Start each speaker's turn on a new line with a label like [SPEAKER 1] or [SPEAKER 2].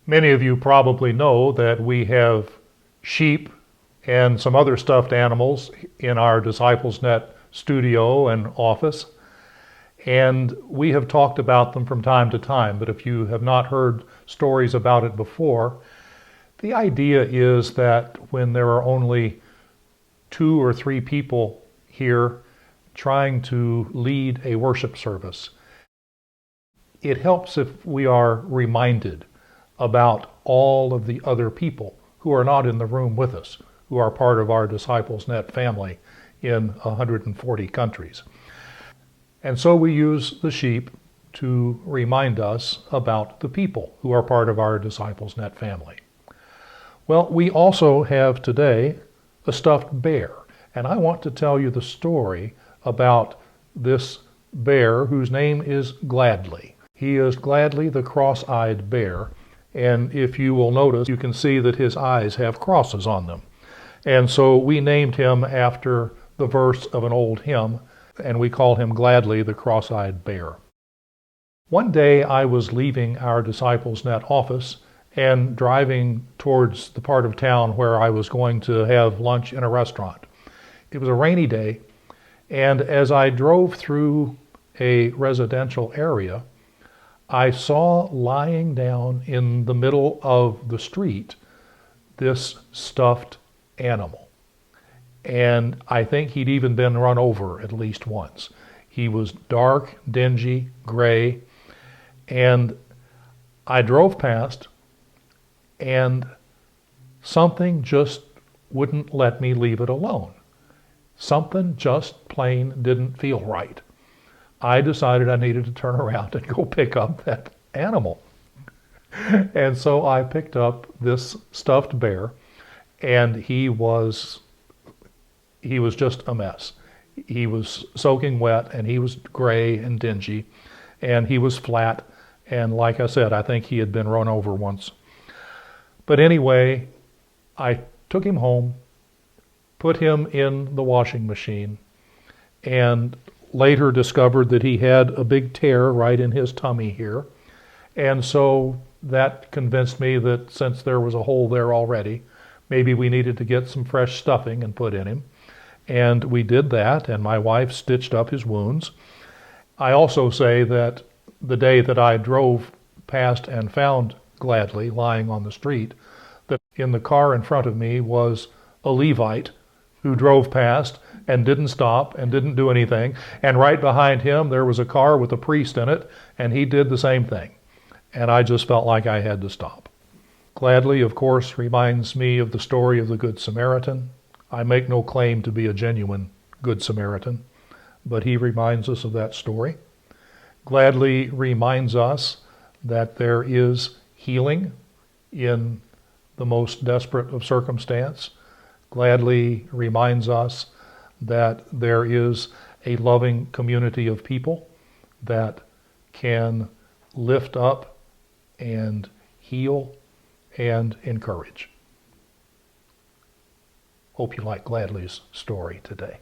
[SPEAKER 1] Many of you probably know that we have sheep and some other stuffed animals in our DisciplesNet studio and office, and we have talked about them from time to time, but if you have not heard stories about it before, the idea is that when there are only 2 or 3 people here trying to lead a worship service, it helps if we are reminded about all of the other people who are not in the room with us, who are part of our DisciplesNet family in 140 countries. And so we use the sheep to remind us about the people who are part of our DisciplesNet family. Well, we also have today a stuffed bear, and I want to tell you the story about this bear whose name is Gladly. He is Gladly the cross-eyed bear, and if you will notice, you can see that his eyes have crosses on them. And so we named him after the verse of an old hymn, and we call him Gladly the cross-eyed bear. One day I was leaving our DisciplesNet office and driving towards the part of town where I was going to have lunch in a restaurant. It was a rainy day, and as I drove through a residential area, I saw lying down in the middle of the street this stuffed animal. And I think he'd even been run over at least once. He was dark, dingy, gray, and I drove past, and something just wouldn't let me leave it alone. Something just plain didn't feel right. I decided I needed to turn around and go pick up that animal. And so I picked up this stuffed bear, and he was just a mess. He was soaking wet, and he was gray and dingy, and he was flat, and like I said, I think he had been run over once. But anyway, I took him home, put him in the washing machine, and later discovered that he had a big tear right in his tummy here. And so that convinced me that since there was a hole there already, maybe we needed to get some fresh stuffing and put in him. And we did that, and my wife stitched up his wounds. I also say that the day that I drove past and found Gladly lying on the street, that in the car in front of me was a Levite who drove past and didn't stop and didn't do anything. And right behind him there was a car with a priest in it, and he did the same thing. And I just felt like I had to stop. Gladly, of course, reminds me of the story of the Good Samaritan. I make no claim to be a genuine Good Samaritan, but he reminds us of that story. Gladly reminds us that there is healing in the most desperate of circumstance. Gladly reminds us that there is a loving community of people that can lift up and heal and encourage. Hope you like Gladly's story today.